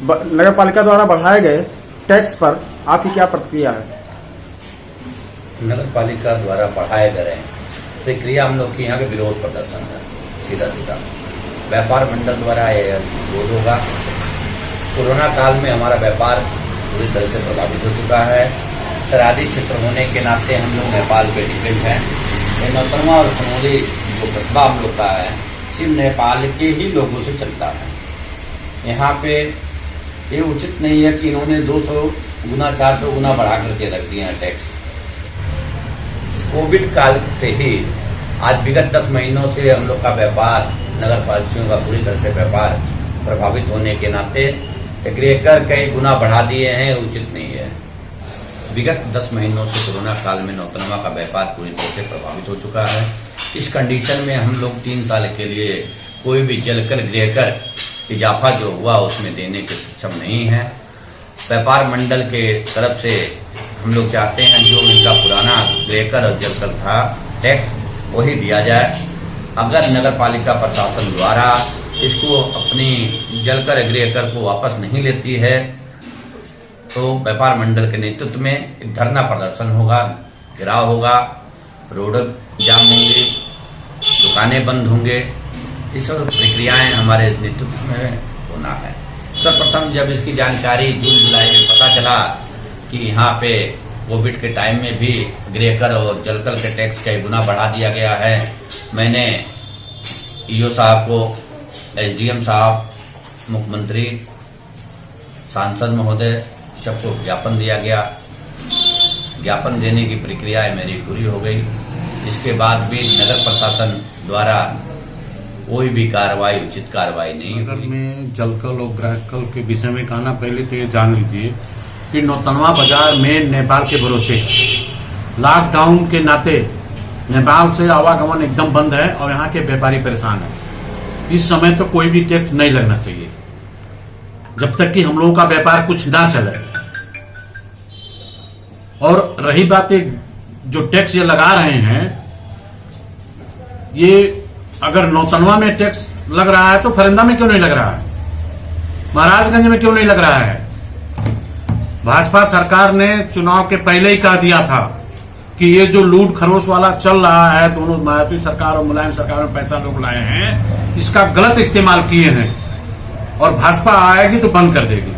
नगर पालिका द्वारा बढ़ाए गए टैक्स पर आपकी क्या प्रतिक्रिया है? नगर पालिका द्वारा बढ़ाए गए प्रक्रिया हम लोग के यहाँ पे विरोध प्रदर्शन है। सीधा सीधा व्यापार मंडल द्वारा यह विरोध होगा। कोरोना काल में हमारा व्यापार पूरी तरह से प्रभावित हो चुका है। सरहदी क्षेत्र होने के नाते हम लोग नेपाल पे डिपेंड हैं। ये नौतनवा और सनोली जो कस्बा हम लोग का है सिर्फ नेपाल के ही लोगों से चलता है। यहाँ पे ये उचित नहीं है कि इन्होंने 200 गुना 400 गुना बढ़ा करके रख दिया है टैक्स। कोविड काल से ही आज विगत 10 महीनों से हम लोग का व्यापार, नगर पालिकाओं का पूरी तरह से व्यापार प्रभावित होने के नाते एग्रीकर कई गुना बढ़ा दिए हैं, उचित नहीं है। विगत 10 महीनों से कोरोना काल में नौतनवा का व्यापार पूरी तरह से प्रभावित हो चुका है। इस कंडीशन में हम लोग 3 साल के लिए कोई भी जलकर गृहकर इजाफा जो हुआ उसमें देने के सक्षम नहीं है। व्यापार मंडल के तरफ से हम लोग चाहते हैं जो इनका पुराना गृहकर और जलकर था टैक्स वही दिया जाए। अगर नगर पालिका प्रशासन द्वारा इसको अपनी जलकर गृहकर को वापस नहीं लेती है तो व्यापार मंडल के नेतृत्व में एक धरना प्रदर्शन होगा, घेराव होगा, रोड जाम होंगे, दुकानें बंद होंगे। इस सब प्रक्रियाएं हमारे नेतृत्व में होना है। सर्वप्रथम जब इसकी जानकारी जून जुलाई में पता चला कि यहाँ पे कोविड के टाइम में भी गृहकर और जलकर के टैक्स कई गुना बढ़ा दिया गया है, मैंने ईओ साहब को, एसडीएम साहब, मुख्यमंत्री, सांसद महोदय सबको ज्ञापन दिया गया। ज्ञापन देने की प्रक्रिया मेरी पूरी हो गई। इसके बाद भी नगर प्रशासन द्वारा कोई भी कार्रवाई, उचित कार्रवाई नहीं हुई। नगर में जलकल और ग्राहकल के विषय में कहना, पहले तो ये जान लीजिए कि नौतनवा बाजार में नेपाल के भरोसे लॉकडाउन के नाते नेपाल से आवागमन एकदम बंद है और यहाँ के व्यापारी परेशान है। इस समय तो कोई भी टैक्स नहीं लगना चाहिए जब तक कि हम लोगों का व्यापार कुछ ना चले। और रही बात जो टैक्स ये लगा रहे हैं, ये अगर नौतनवा में टैक्स लग रहा है तो फरिंदा में क्यों नहीं लग रहा है, महाराजगंज में क्यों नहीं लग रहा है? भाजपा सरकार ने चुनाव के पहले ही कह दिया था कि ये जो लूट खरोश वाला चल रहा है, दोनों मायावती सरकार और मुलायम सरकार में पैसा लोग लाए हैं, इसका गलत इस्तेमाल किए हैं और भाजपा आएगी तो बंद कर देगी।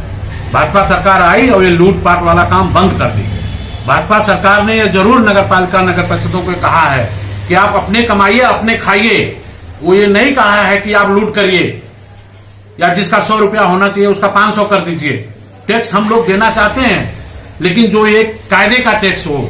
भाजपा सरकार आई और ये लूटपाट वाला काम बंद कर दी। भाजपा सरकार ने ये जरूर नगर पालिका, नगर परिषदों को कहा है कि आप अपने कमाइए, अपने खाइए। वो ये नहीं कहा है कि आप लूट करिए या जिसका 100 रुपया होना चाहिए उसका 500 कर दीजिए। टैक्स हम लोग देना चाहते हैं, लेकिन जो एक कायदे का टैक्स हो।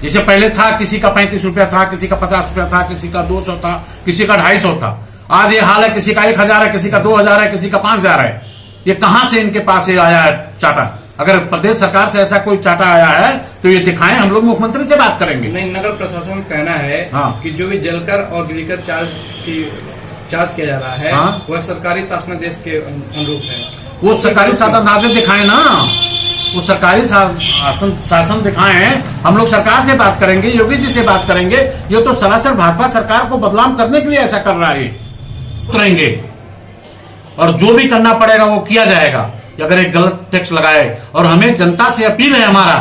जैसे पहले था, किसी का 35 रुपया था, किसी का 50 रुपया था, किसी का 200 था, किसी का 250 था। आज ये हाल है, किसी का 1000 है, किसी का 2000 है, किसी का 5000 है। ये कहां से इनके पास ये आया है चाटा? अगर प्रदेश सरकार से ऐसा कोई चाटा आया है तो ये दिखाएं, हम लोग मुख्यमंत्री से बात करेंगे। नहीं, नगर प्रशासन का कहना है कि जो भी जलकर और गृहकर चार्ज किया जा रहा है वह सरकारी शासनादेश के अनुरूप है। वो सरकारी शासनादेश दिखाएं ना, वो सरकारी शासन दिखाएं। हम लोग सरकार से बात करेंगे, योगी जी से बात करेंगे। ये तो सरासर भाजपा सरकार को बदनाम करने के लिए ऐसा कर रहा है। उतरेंगे और जो भी करना पड़ेगा वो किया जाएगा अगर एक गलत टैक्स लगाए। और हमें जनता से अपील है हमारा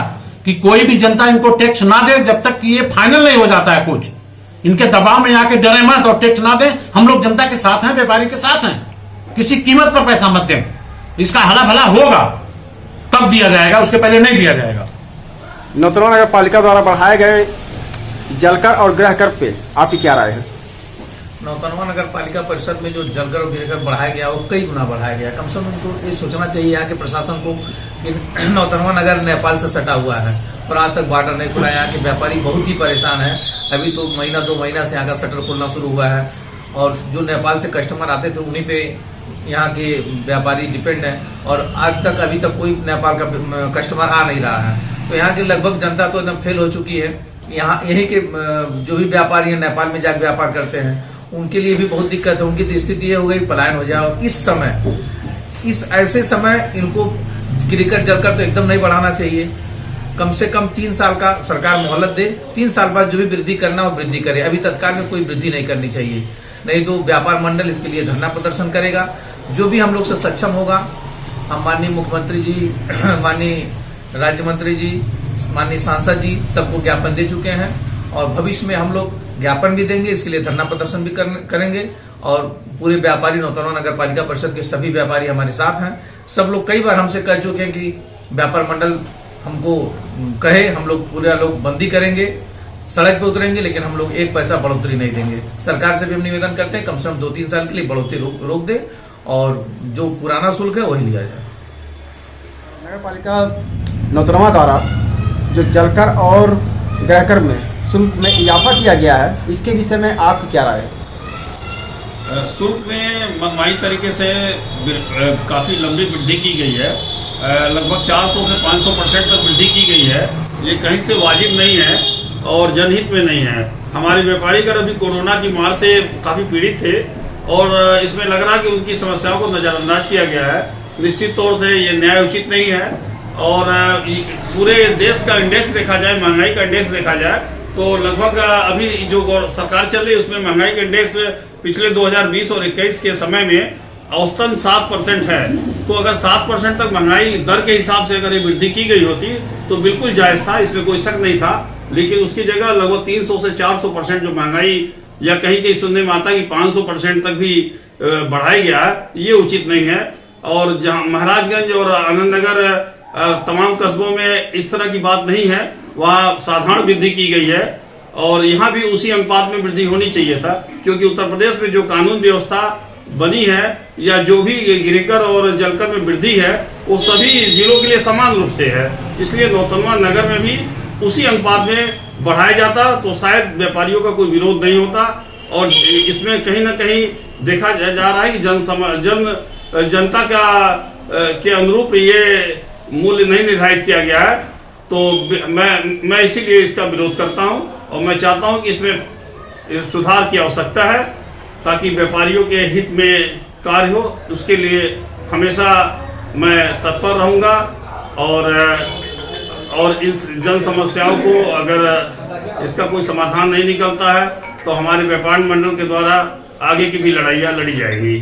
कि कोई भी जनता इनको टैक्स ना दे जब तक कि ये फाइनल नहीं हो जाता है कुछ। इनके दबाव में आके डरे मत और टैक्स ना दे। हम लोग जनता के साथ हैं, व्यापारी के साथ हैं। किसी कीमत पर पैसा मत दें। इसका हला भला होगा तब दिया जाएगा, उसके पहले नहीं दिया जाएगा। नौतनवा नगर पालिका द्वारा बढ़ाए गए जलकर और गृहकर पे आपकी क्या राय है? नौतनवा नगर पालिका परिषद में जो जलकर और गृहकर बढ़ाया गया वो कई गुना बढ़ाया गया। कम से कम उनको ये सोचना चाहिए यहाँ के प्रशासन को कि नौतनवा नगर नेपाल से सटा हुआ है और आज तक बॉर्डर नहीं खुला। यहाँ के व्यापारी बहुत ही परेशान है। अभी तो महीना 2 महीना से यहाँ का शटर खुलना शुरू हुआ है और जो नेपाल से कस्टमर आते थे उन्हीं पे यहाँ के व्यापारी डिपेंड है और आज तक अभी तक कोई नेपाल का कस्टमर आ नहीं रहा है। तो यहाँ की लगभग जनता तो एकदम फेल हो चुकी है। यहाँ यही के जो भी व्यापारी है नेपाल में जाकर व्यापार करते हैं उनके लिए भी बहुत दिक्कत है। उनकी स्थिति ये हो गई पलायन हो जाए। और इस समय, इस ऐसे समय इनको गिरकर जलकर तो एकदम नहीं बढ़ाना चाहिए। कम से कम 3 साल का सरकार मोहलत दे। 3 साल बाद जो भी वृद्धि करना वो वृद्धि करे। अभी तत्काल में कोई वृद्धि नहीं करनी चाहिए, नहीं तो व्यापार मंडल इसके लिए धरना प्रदर्शन करेगा। जो भी हम लोग से सक्षम होगा, हम माननीय मुख्यमंत्री जी, माननीय राज्य मंत्री जी, माननीय सांसद जी सबको ज्ञापन दे चुके हैं और भविष्य में हम लोग ज्ञापन भी देंगे, इसके लिए धरना प्रदर्शन भी करेंगे। और पूरे व्यापारी नौतनवा नगर पालिका परिषद के सभी व्यापारी हमारे साथ हैं। सब लोग कई बार हमसे कह चुके हैं कि व्यापार मंडल हमको कहे, हम लोग पूरे लोग बंदी करेंगे, सड़क पे उतरेंगे, लेकिन हम लोग एक पैसा बढ़ोतरी नहीं देंगे। सरकार से भी हम निवेदन करते हैं कम से कम 2-3 साल के लिए बढ़ोतरी रोक दे और जो पुराना शुल्क है वही लिया जाए। नगर पालिका नौतनवा द्वारा जो जलकर और गृहकर में शुल्क में इजाफा किया गया है, इसके विषय में आपकी क्या राय है? शुल्क में मनमानी तरीके से काफ़ी लंबी वृद्धि की गई है। लगभग 400 से 500% तक वृद्धि की गई है। ये कहीं से वाजिब नहीं है और जनहित में नहीं है। हमारे व्यापारीगण अभी कोरोना की मार से काफ़ी पीड़ित थे और इसमें लग रहा है कि उनकी समस्याओं को नज़रअंदाज किया गया है। निश्चित तौर से ये न्याय उचित नहीं है और पूरे देश का इंडेक्स देखा जाए, महंगाई का इंडेक्स देखा जाए तो लगभग अभी जो सरकार चल रही है उसमें महंगाई का इंडेक्स पिछले 2020 और 21 के समय में औसतन 7% है। तो अगर 7% तक महंगाई दर के हिसाब से अगर ये वृद्धि की गई होती तो बिल्कुल जायज़ था, इसमें कोई शक नहीं था। लेकिन उसकी जगह लगभग 300 से 400% जो महंगाई या कहीं कहीं सुनने में आता है कि 500% तक भी बढ़ाया गया है, ये उचित नहीं है। और जहाँ महाराजगंज और आनंद नगर तमाम कस्बों में इस तरह की बात नहीं है, वहाँ साधारण वृद्धि की गई है और यहाँ भी उसी अनुपात में वृद्धि होनी चाहिए था, क्योंकि उत्तर प्रदेश में जो कानून व्यवस्था बनी है या जो भी गृहकर और जलकर में वृद्धि है वो सभी जिलों के लिए समान रूप से है। इसलिए नौतनवा नगर में भी उसी अनुपात में बढ़ाया जाता तो शायद व्यापारियों का कोई विरोध नहीं होता। और इसमें कहीं ना कहीं देखा जा रहा है कि जनता के अनुरूप ये मूल्य नहीं निर्धारित किया गया है। तो मैं इसीलिए इसका विरोध करता हूं और मैं चाहता हूं कि इसमें सुधार की आवश्यकता है ताकि व्यापारियों के हित में कार्य हो। उसके लिए हमेशा मैं तत्पर रहूंगा और इस जन समस्याओं को अगर इसका कोई समाधान नहीं निकलता है तो हमारे व्यापार मंडल के द्वारा आगे की भी लड़ाइयाँ लड़ी जाएंगी।